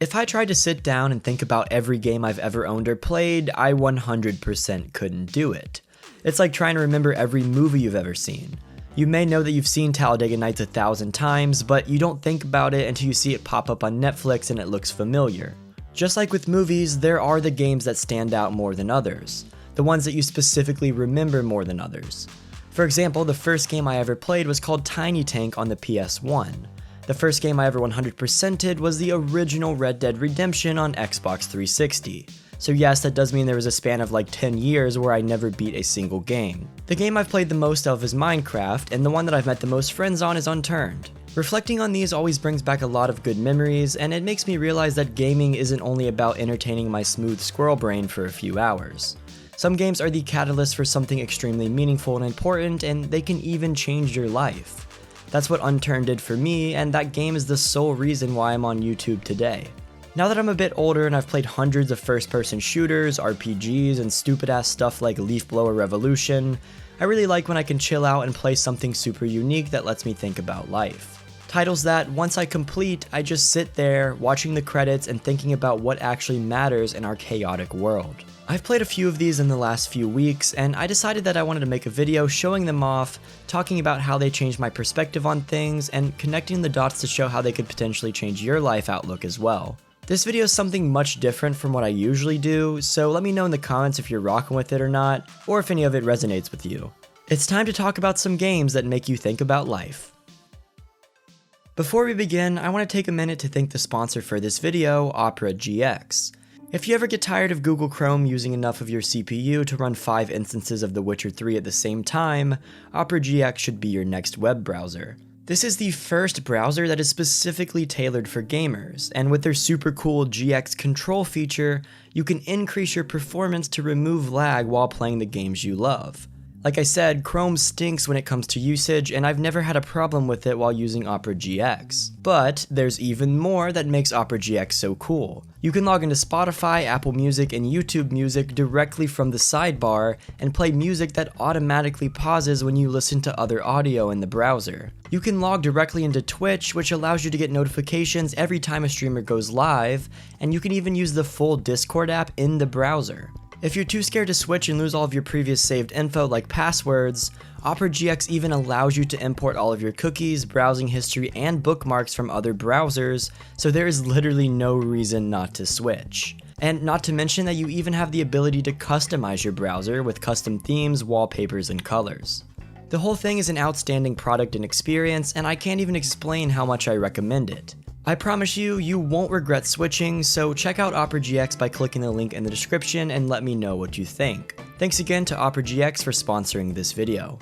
If I tried to sit down and think about every game I've ever owned or played, I 100% couldn't do it. It's like trying to remember every movie you've ever seen. You may know that you've seen Talladega Nights 1,000 times, but you don't think about it until you see it pop up on Netflix and it looks familiar. Just like with movies, there are the games that stand out more than others, the ones that you specifically remember more than others. For example, the first game I ever played was called Tiny Tank on the PS1. The first game I ever 100%ed was the original Red Dead Redemption on Xbox 360. So yes, that does mean there was a span of like 10 years where I never beat a single game. The game I've played the most of is Minecraft, and the one that I've met the most friends on is Unturned. Reflecting on these always brings back a lot of good memories, and it makes me realize that gaming isn't only about entertaining my smooth squirrel brain for a few hours. Some games are the catalyst for something extremely meaningful and important, and they can even change your life. That's what Unturned did for me, and that game is the sole reason why I'm on YouTube today. Now that I'm a bit older and I've played hundreds of first-person shooters, RPGs, and stupid-ass stuff like Leaf Blower Revolution, I really like when I can chill out and play something super unique that lets me think about life. Titles that, once I complete, I just sit there, watching the credits and thinking about what actually matters in our chaotic world. I've played a few of these in the last few weeks, and I decided that I wanted to make a video showing them off, talking about how they changed my perspective on things, and connecting the dots to show how they could potentially change your life outlook as well. This video is something much different from what I usually do, so let me know in the comments if you're rocking with it or not, or if any of it resonates with you. It's time to talk about some games that make you think about life. Before we begin, I want to take a minute to thank the sponsor for this video, Opera GX. If you ever get tired of Google Chrome using enough of your CPU to run 5 instances of The Witcher 3 at the same time, Opera GX should be your next web browser. This is the first browser that is specifically tailored for gamers, and with their super cool GX control feature, you can increase your performance to remove lag while playing the games you love. Like I said, Chrome stinks when it comes to usage, and I've never had a problem with it while using Opera GX. But there's even more that makes Opera GX so cool. You can log into Spotify, Apple Music, and YouTube Music directly from the sidebar and play music that automatically pauses when you listen to other audio in the browser. You can log directly into Twitch, which allows you to get notifications every time a streamer goes live, and you can even use the full Discord app in the browser. If you're too scared to switch and lose all of your previous saved info like passwords, Opera GX even allows you to import all of your cookies, browsing history, and bookmarks from other browsers, so there is literally no reason not to switch. And not to mention that you even have the ability to customize your browser with custom themes, wallpapers, and colors. The whole thing is an outstanding product and experience, and I can't even explain how much I recommend it. I promise you, you won't regret switching, so check out Opera GX by clicking the link in the description and let me know what you think. Thanks again to Opera GX for sponsoring this video.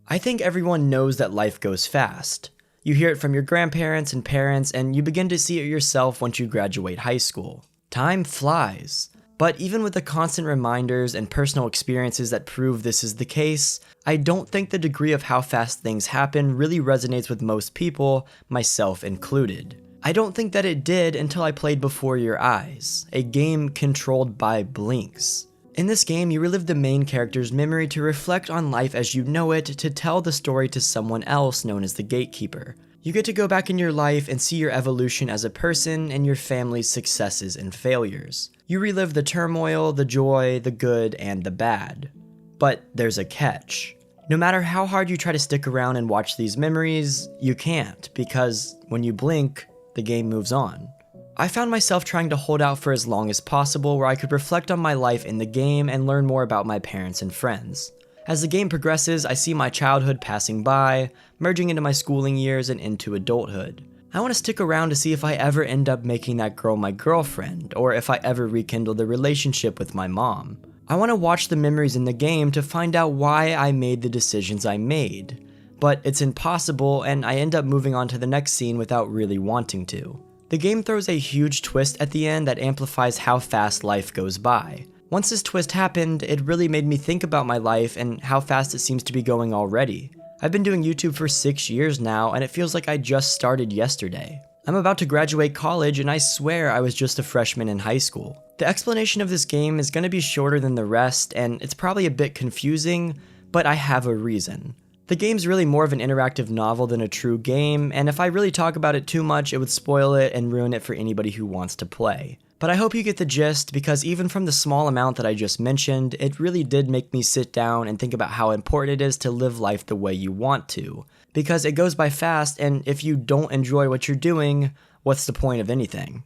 I think everyone knows that life goes fast. You hear it from your grandparents and parents, and you begin to see it yourself once you graduate high school. Time flies. But even with the constant reminders and personal experiences that prove this is the case, I don't think the degree of how fast things happen really resonates with most people, myself included. I don't think that it did until I played Before Your Eyes, a game controlled by blinks. In this game, you relive the main character's memory to reflect on life as you know it, to tell the story to someone else known as the Gatekeeper. You get to go back in your life and see your evolution as a person and your family's successes and failures. You relive the turmoil, the joy, the good, and the bad. But there's a catch. No matter how hard you try to stick around and watch these memories, you can't, because when you blink, the game moves on. I found myself trying to hold out for as long as possible where I could reflect on my life in the game and learn more about my parents and friends. As the game progresses, I see my childhood passing by, merging into my schooling years and into adulthood. I want to stick around to see if I ever end up making that girl my girlfriend, or if I ever rekindle the relationship with my mom. I want to watch the memories in the game to find out why I made the decisions I made. But it's impossible, and I end up moving on to the next scene without really wanting to. The game throws a huge twist at the end that amplifies how fast life goes by. Once this twist happened, it really made me think about my life and how fast it seems to be going already. I've been doing YouTube for 6 years now, and it feels like I just started yesterday. I'm about to graduate college, and I swear I was just a freshman in high school. The explanation of this game is going to be shorter than the rest, and it's probably a bit confusing, but I have a reason. The game's really more of an interactive novel than a true game, and if I really talk about it too much, it would spoil it and ruin it for anybody who wants to play. But I hope you get the gist, because even from the small amount that I just mentioned, it really did make me sit down and think about how important it is to live life the way you want to. Because it goes by fast, and if you don't enjoy what you're doing, what's the point of anything?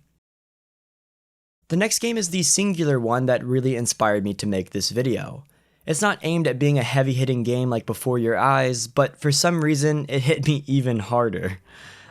The next game is the singular one that really inspired me to make this video. It's not aimed at being a heavy-hitting game like Before Your Eyes, but for some reason, it hit me even harder.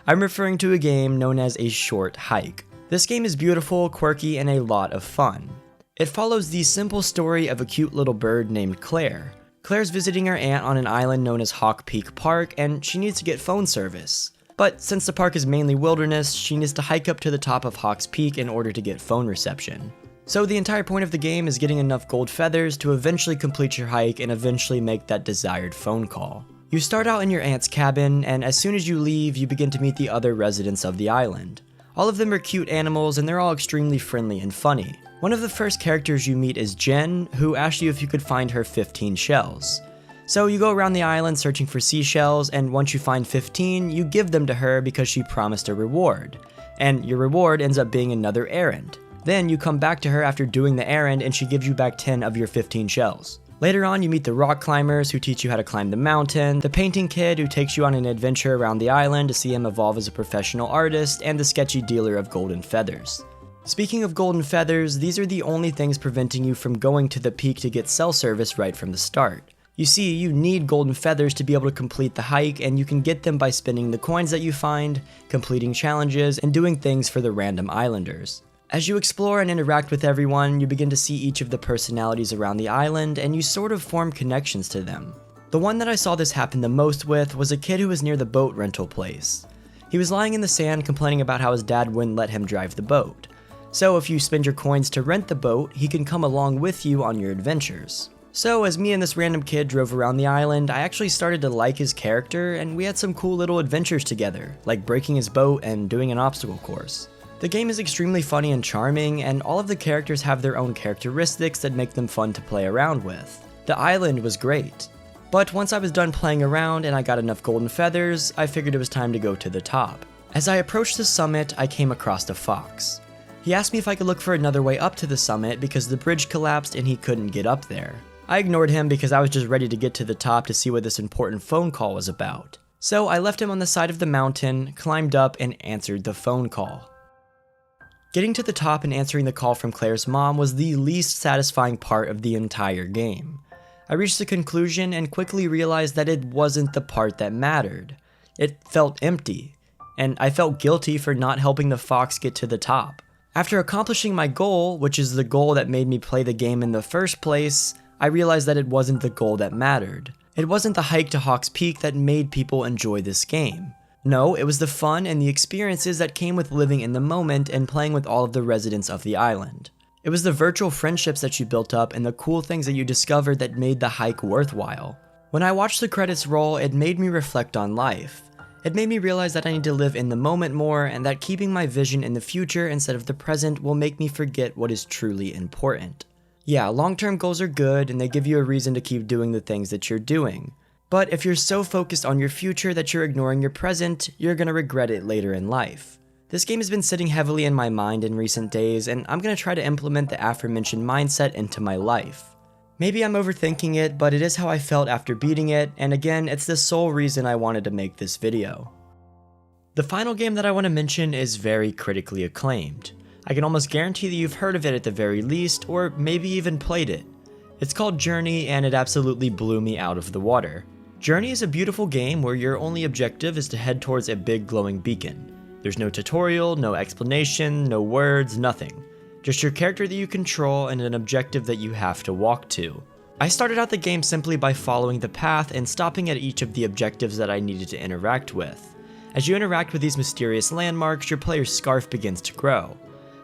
I'm referring to a game known as A Short Hike. This game is beautiful, quirky, and a lot of fun. It follows the simple story of a cute little bird named Claire. Claire's visiting her aunt on an island known as Hawk Peak Park, and she needs to get phone service. But since the park is mainly wilderness, she needs to hike up to the top of Hawk's Peak in order to get phone reception. So the entire point of the game is getting enough gold feathers to eventually complete your hike and eventually make that desired phone call. You start out in your aunt's cabin, and as soon as you leave, you begin to meet the other residents of the island. All of them are cute animals, and they're all extremely friendly and funny. One of the first characters you meet is Jen, who asked you if you could find her 15 shells. So you go around the island searching for seashells, and once you find 15, you give them to her because she promised a reward. And your reward ends up being another errand. Then you come back to her after doing the errand and she gives you back 10 of your 15 shells. Later on, you meet the rock climbers who teach you how to climb the mountain, the painting kid who takes you on an adventure around the island to see him evolve as a professional artist, and the sketchy dealer of golden feathers. Speaking of golden feathers, these are the only things preventing you from going to the peak to get cell service right from the start. You see, you need golden feathers to be able to complete the hike, and you can get them by spending the coins that you find, completing challenges, and doing things for the random islanders. As you explore and interact with everyone, you begin to see each of the personalities around the island, and you sort of form connections to them. The one that I saw this happen the most with was a kid who was near the boat rental place. He was lying in the sand complaining about how his dad wouldn't let him drive the boat. So if you spend your coins to rent the boat, he can come along with you on your adventures. So as me and this random kid drove around the island, I actually started to like his character, and we had some cool little adventures together, like breaking his boat and doing an obstacle course. The game is extremely funny and charming, and all of the characters have their own characteristics that make them fun to play around with. The island was great. But once I was done playing around and I got enough golden feathers, I figured it was time to go to the top. As I approached the summit, I came across a fox. He asked me if I could look for another way up to the summit because the bridge collapsed and he couldn't get up there. I ignored him because I was just ready to get to the top to see what this important phone call was about. So I left him on the side of the mountain, climbed up, and answered the phone call. Getting to the top and answering the call from Claire's mom was the least satisfying part of the entire game. I reached the conclusion and quickly realized that it wasn't the part that mattered. It felt empty, and I felt guilty for not helping the fox get to the top. After accomplishing my goal, which is the goal that made me play the game in the first place, I realized that it wasn't the goal that mattered. It wasn't the hike to Hawk's Peak that made people enjoy this game. No, it was the fun and the experiences that came with living in the moment and playing with all of the residents of the island. It was the virtual friendships that you built up and the cool things that you discovered that made the hike worthwhile. When I watched the credits roll, it made me reflect on life. It made me realize that I need to live in the moment more, and that keeping my vision in the future instead of the present will make me forget what is truly important. Yeah, long-term goals are good and they give you a reason to keep doing the things that you're doing. But if you're so focused on your future that you're ignoring your present, you're gonna regret it later in life. This game has been sitting heavily in my mind in recent days, and I'm gonna try to implement the aforementioned mindset into my life. Maybe I'm overthinking it, but it is how I felt after beating it, and again, it's the sole reason I wanted to make this video. The final game that I want to mention is very critically acclaimed. I can almost guarantee that you've heard of it at the very least, or maybe even played it. It's called Journey, and it absolutely blew me out of the water. Journey is a beautiful game where your only objective is to head towards a big glowing beacon. There's no tutorial, no explanation, no words, nothing. Just your character that you control and an objective that you have to walk to. I started out the game simply by following the path and stopping at each of the objectives that I needed to interact with. As you interact with these mysterious landmarks, your player's scarf begins to grow.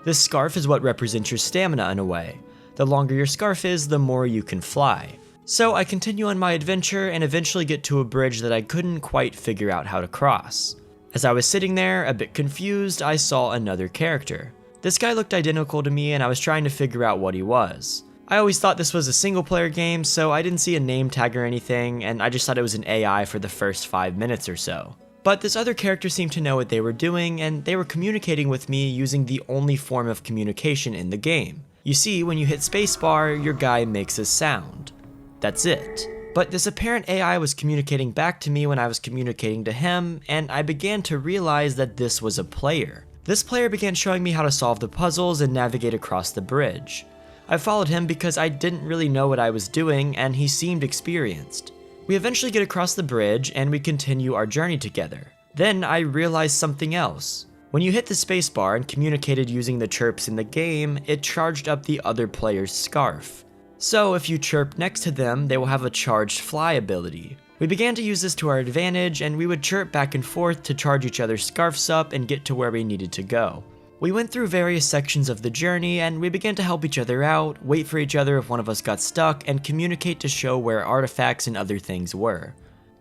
This scarf is what represents your stamina in a way. The longer your scarf is, the more you can fly. So I continue on my adventure and eventually get to a bridge that I couldn't quite figure out how to cross. As I was sitting there, a bit confused, I saw another character. This guy looked identical to me and I was trying to figure out what he was. I always thought this was a single player game, so I didn't see a name tag or anything, and I just thought it was an AI for the first 5 minutes or so. But this other character seemed to know what they were doing, and they were communicating with me using the only form of communication in the game. You see, when you hit spacebar, your guy makes a sound. That's it. But this apparent AI was communicating back to me when I was communicating to him, and I began to realize that this was a player. This player began showing me how to solve the puzzles and navigate across the bridge. I followed him because I didn't really know what I was doing, and he seemed experienced. We eventually get across the bridge, and we continue our journey together. Then I realized something else. When you hit the spacebar and communicated using the chirps in the game, it charged up the other player's scarf. So if you chirp next to them, they will have a charged fly ability. We began to use this to our advantage, and we would chirp back and forth to charge each other's scarves up and get to where we needed to go. We went through various sections of the journey, and we began to help each other out, wait for each other if one of us got stuck, and communicate to show where artifacts and other things were.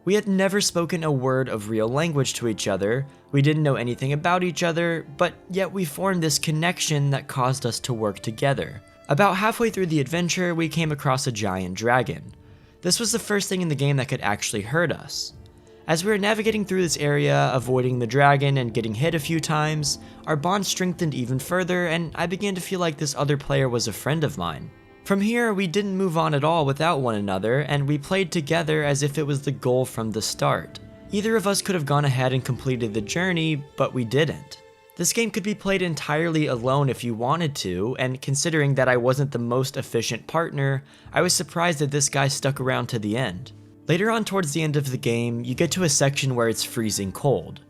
We had never spoken a word of real language to each other, we didn't know anything about each other, but yet we formed this connection that caused us to work together. About halfway through the adventure, we came across a giant dragon. This was the first thing in the game that could actually hurt us. As we were navigating through this area, avoiding the dragon and getting hit a few times, our bond strengthened even further, and I began to feel like this other player was a friend of mine. From here, we didn't move on at all without one another, and we played together as if it was the goal from the start. Either of us could have gone ahead and completed the journey, but we didn't. This game could be played entirely alone if you wanted to, and considering that I wasn't the most efficient partner, I was surprised that this guy stuck around to the end. Later on towards the end of the game, you get to a section where it's freezing cold.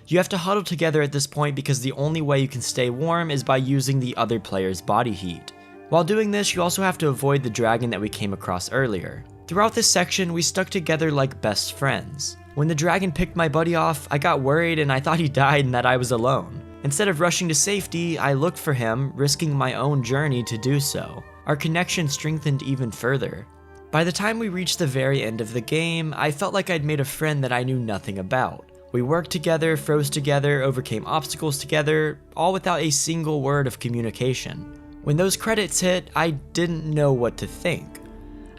You have to huddle together at this point because the only way you can stay warm is by using the other player's body heat. While doing this, you also have to avoid the dragon that we came across earlier. Throughout this section, we stuck together like best friends. When the dragon picked my buddy off, I got worried and I thought he died and that I was alone. Instead of rushing to safety, I looked for him, risking my own journey to do so. Our connection strengthened even further. By the time we reached the very end of the game, I felt like I'd made a friend that I knew nothing about. We worked together, froze together, overcame obstacles together, all without a single word of communication. When those credits hit, I didn't know what to think.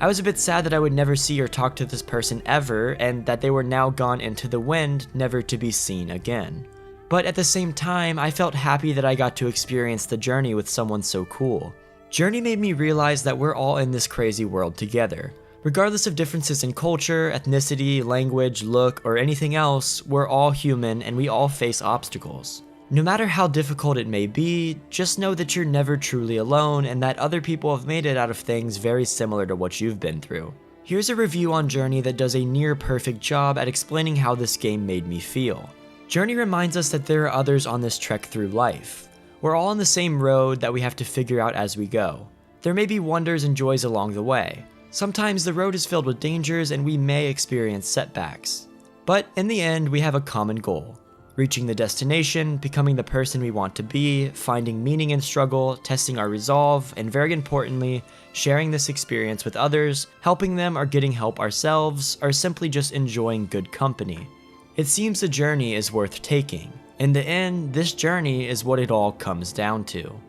I was a bit sad that I would never see or talk to this person ever, and that they were now gone into the wind, never to be seen again. But at the same time, I felt happy that I got to experience the journey with someone so cool. Journey made me realize that we're all in this crazy world together. Regardless of differences in culture, ethnicity, language, look, or anything else, we're all human and we all face obstacles. No matter how difficult it may be, just know that you're never truly alone and that other people have made it out of things very similar to what you've been through. Here's a review on Journey that does a near perfect job at explaining how this game made me feel. Journey reminds us that there are others on this trek through life. We're all on the same road that we have to figure out as we go. There may be wonders and joys along the way. Sometimes the road is filled with dangers and we may experience setbacks. But in the end, we have a common goal. Reaching the destination, becoming the person we want to be, finding meaning in struggle, testing our resolve, and very importantly, sharing this experience with others, helping them or getting help ourselves, or simply just enjoying good company. It seems the journey is worth taking. In the end, this journey is what it all comes down to.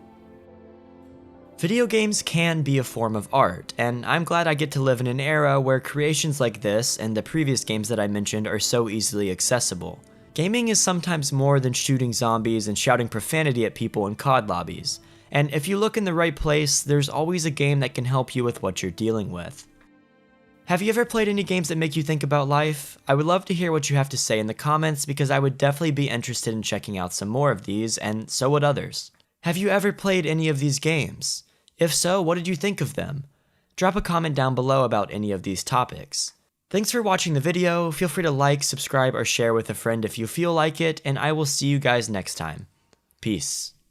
Video games can be a form of art, and I'm glad I get to live in an era where creations like this and the previous games that I mentioned are so easily accessible. Gaming is sometimes more than shooting zombies and shouting profanity at people in COD lobbies, and if you look in the right place, there's always a game that can help you with what you're dealing with. Have you ever played any games that make you think about life? I would love to hear what you have to say in the comments because I would definitely be interested in checking out some more of these, and so would others. Have you ever played any of these games? If so, what did you think of them? Drop a comment down below about any of these topics. Thanks for watching the video, feel free to like, subscribe, or share with a friend if you feel like it, and I will see you guys next time. Peace.